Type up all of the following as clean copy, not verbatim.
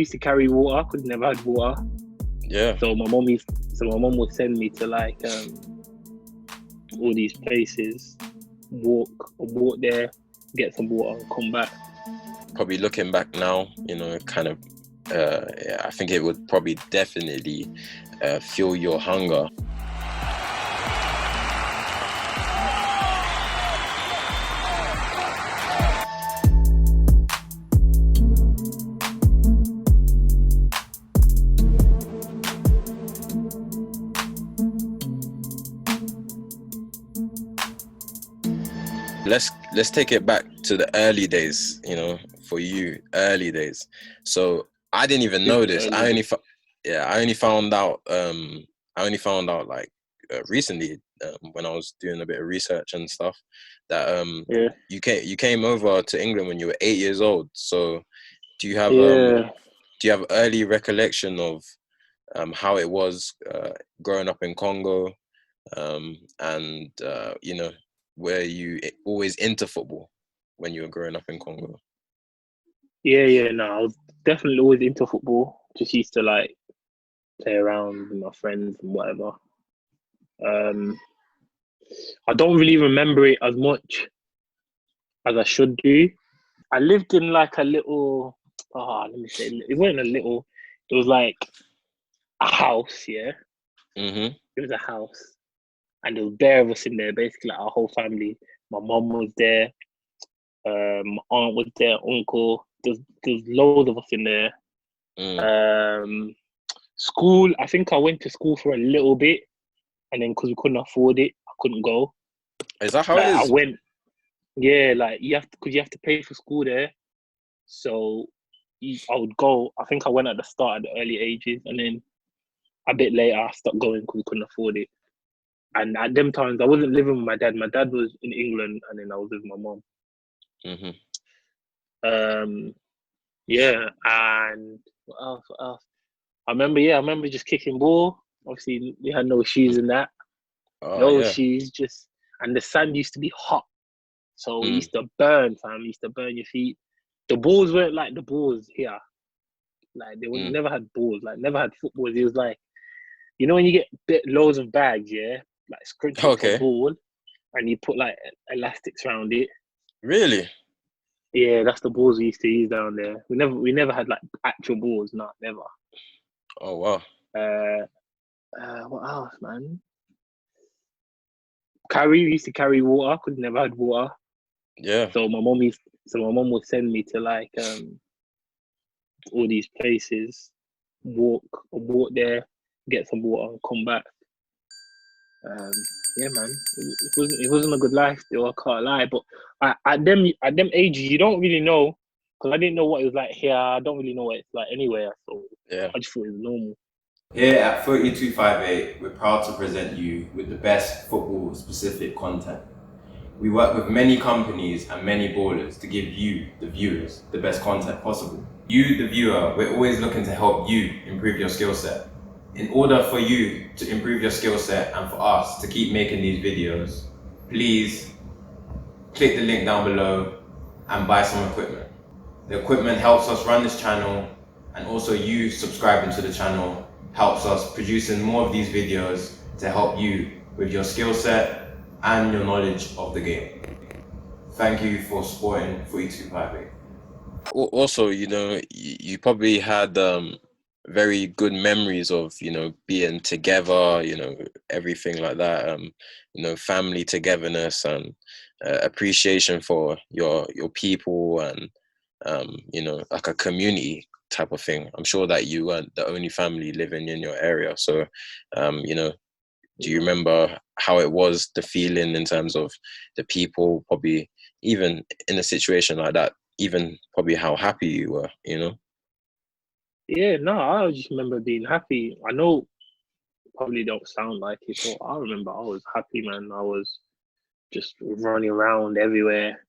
used to carry water because never had water. Yeah. So my mom would send me to like all these places, walk there, get some water, and come back. Probably looking back now, kind of, yeah, I think it would probably definitely fuel your hunger. Let's take it back to the early days, for you, early days. So I didn't even know this. I only found out like recently, when I was doing a bit of research and stuff, that you came over to England when you were 8 years old. So do you have early recollection of how it was growing up in Congo, and were you always into football when you were growing up in Congo? No, I was definitely always into football. Just used to like play around with my friends and whatever. I don't really remember it as much as I should do. I lived in like a little, let me say, it wasn't a little, it was like a house, yeah? Mm-hmm. It was a house. And there was bare of us in there, basically like our whole family. My mum was there, my aunt was there, uncle. There's loads of us in there. School, I think I went to school for a little bit, and then because we couldn't afford it, I couldn't go. Is that how it is? I went, yeah, like you have to pay for school there. So I would go. I think I went at the start at the early ages, and then a bit later I stopped going because we couldn't afford it. And at them times, I wasn't living with my dad. My dad was in England, and then I was with my mom. Mm-hmm. Yeah, and what else? I remember just kicking ball. Obviously, we had no shoes in that. Shoes, and the sand used to be hot. So it used to burn, fam. It used to burn your feet. The balls weren't like the balls here. Like, they never had balls. Like, never had footballs. It was like, when you get loads of bags, yeah? Like, scrunch up a ball, and you put, like, elastics around it. Really? Yeah, that's the balls we used to use down there. We never had, like, actual balls. No, never. Oh, wow. What else, man? We used to carry water because we never had water. Yeah. So my mom would send me to like all these places, walk there, get some water, and come back. Yeah, man, it wasn't a good life still, I can't lie. But at them ages, you don't really know, because I didn't know what it was like here. I don't really know what it's like anywhere. So yeah, I just thought it was normal. Here at 3258, we're proud to present you with the best football-specific content. We work with many companies and many ballers to give you, the viewers, the best content possible. You, the viewer, we're always looking to help you improve your skill set. In order for you to improve your skill set and for us to keep making these videos, please click the link down below and buy some equipment. The equipment helps us run this channel, and also you subscribing to the channel helps us producing more of these videos to help you with your skill set and your knowledge of the game. Thank you for supporting 3258. Also, you probably had very good memories of, being together, everything like that, family togetherness and appreciation for your people and, like a community type of thing. I'm sure that you weren't the only family living in your area. So, do you remember how it was, the feeling in terms of the people, probably even in a situation like that, even probably how happy you were, Yeah, no, I just remember being happy. I know probably don't sound like it, but I remember I was happy, man. I was just running around everywhere.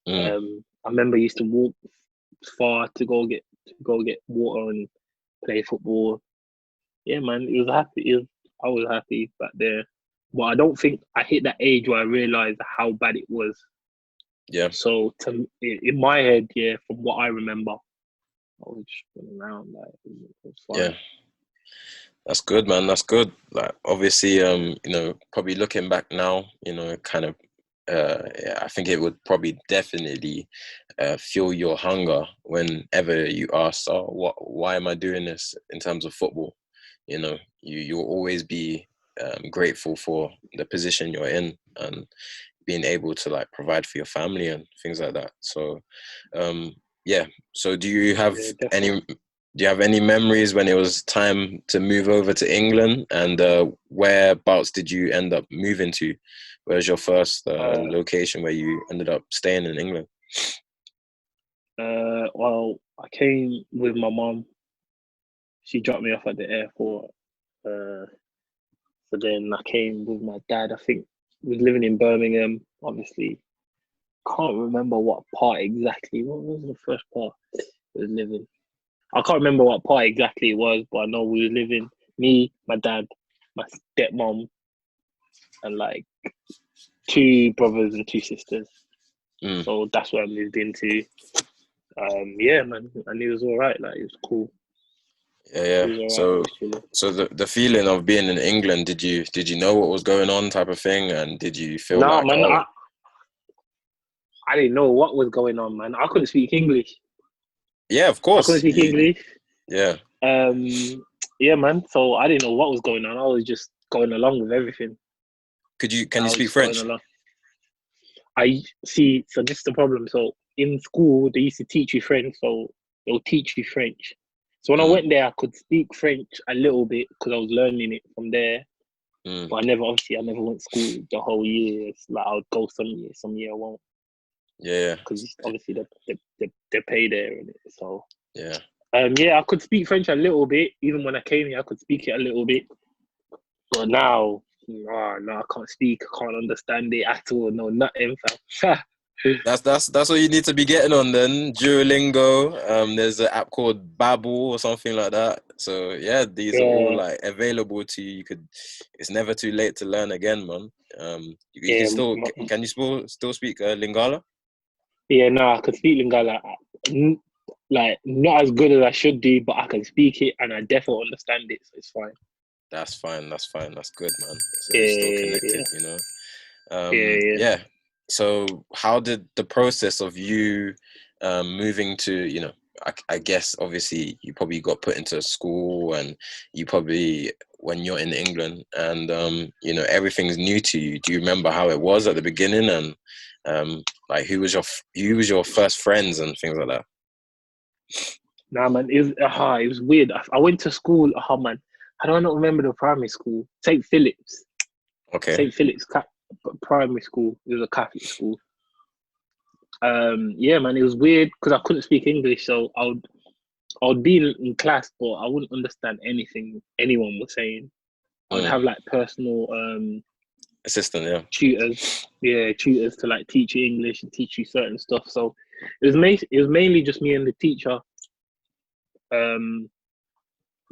I remember I used to walk far to go get water and play football. Yeah, man, I was happy back there, but I don't think I hit that age where I realized how bad it was. Yeah. So in my head, yeah, from what I remember, was just running around, like, it was fun. Yeah. That's good, man. That's good. Like, obviously, probably looking back now, kind of, I think it would probably definitely fuel your hunger whenever you ask, "Oh, why am I doing this?" In terms of football, you'll always be grateful for the position you're in and being able to like provide for your family and things like that. So, yeah. So, do you have any memories when it was time to move over to England, and whereabouts did you end up moving to? Where's your first location where you ended up staying in England? Well, I came with my mum. She dropped me off at the airport. So then I came with my dad. I think we was living in Birmingham, obviously. Can't remember what part exactly. What was the first part we was living? I can't remember what part exactly it was, but I know we were living, me, my dad, my stepmom, and like 2 brothers and 2 sisters. So that's where I moved into. Yeah, man, and it was all right. Like, it was cool. Yeah. Right, so the feeling of being in England, did you know what was going on, type of thing, and did you feel like? Man, I didn't know what was going on, man. I couldn't speak English. Yeah, of course. I couldn't speak English. Yeah. Yeah, man. So I didn't know what was going on. I was just going along with everything. Can you speak French? I see. So this is the problem. So in school, they used to teach you French. So they'll teach you French. So when I went there, I could speak French a little bit because I was learning it from there. But I never went to school the whole year. It's like I would go some year I won't. Yeah. Because obviously they pay there, and so. Yeah. Yeah, I could speak French a little bit. Even when I came here, I could speak it a little bit. But now, no, I can't speak. I can't understand it at all. No, nothing, fam. That's what you need to be getting on then. Duolingo. There's an app called Babbel or something like that. So yeah, these are all like available to you. It's never too late to learn again, man. You can still. Can you still speak Lingala? Yeah, no, I could speak Lingala. Like, not as good as I should do, but I can speak it and I definitely understand it, so it's fine. That's fine. That's good, man. So you're still connected, Yeah. So how did the process of you moving to, I guess obviously you probably got put into school, and you probably, when you're in England and everything's new to you, do you remember how it was at the beginning, and like who was your first friends and things like that? Nah, man, it was weird. I went to school. Man, I don't remember the primary school. St. Philip's. Okay. St. Philip's primary school. It was a Catholic school. Yeah, man, it was weird because I couldn't speak English, so I would be in class, but I wouldn't understand anything anyone was saying. I would have like personal assistant, tutors to like teach you English and teach you certain stuff. So it was mainly just me and the teacher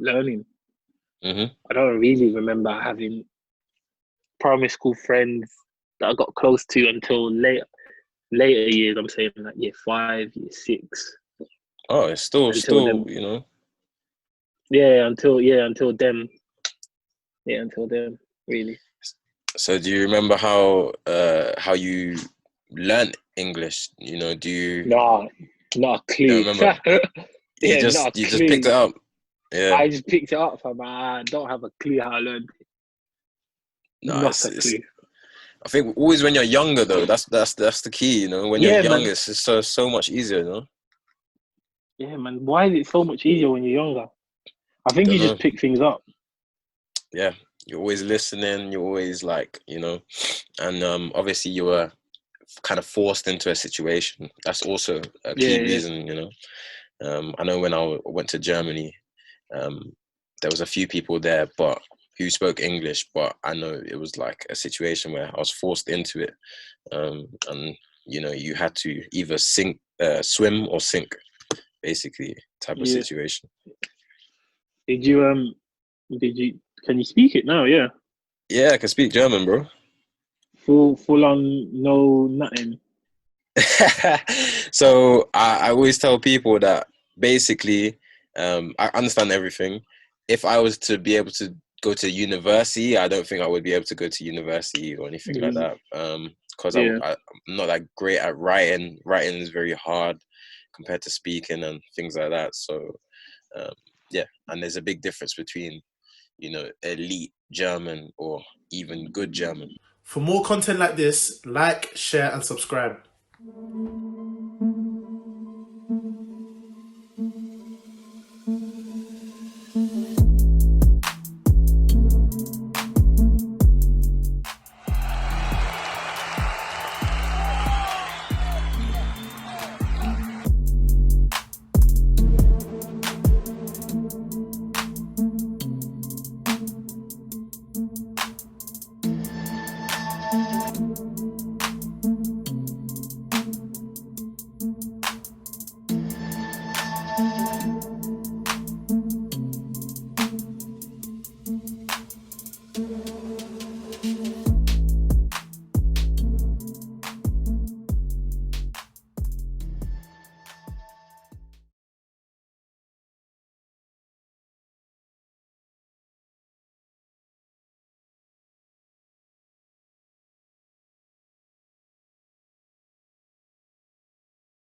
learning. I don't really remember having primary school friends that I got close to until later years. I'm saying like year 5, year 6. Oh, it's still them, Yeah, until them. Yeah, until then, really. So do you remember how you learned English? Do you? No, not a clue. You don't remember? You just picked it up. Yeah. I just picked it up, fam. I don't have a clue how I learned it. No, not a clue. I think always when you're younger, though, that's the key. When you're young, man, it's just so much easier. Yeah, man. Why is it so much easier when you're younger? I think you just pick things up. Yeah, you're always listening. You're always like, and obviously you were kind of forced into a situation. That's also a key reason. I know when I went to Germany, there was a few people there, but who spoke English. But I know it was like a situation where I was forced into it, and you had to either swim or sink, basically, type of situation. Did you can you speak it now? Yeah. Yeah, I can speak German, bro. Full on, no nothing. So I always tell people that basically, I understand everything. If I was to be able to go to university, I don't think I would be able to go to university or anything like that. Because I'm not that great at writing. Writing is very hard compared to speaking and things like that. So, yeah, and there's a big difference between, you know, elite German or even good German. For more content like this, like, share, and subscribe.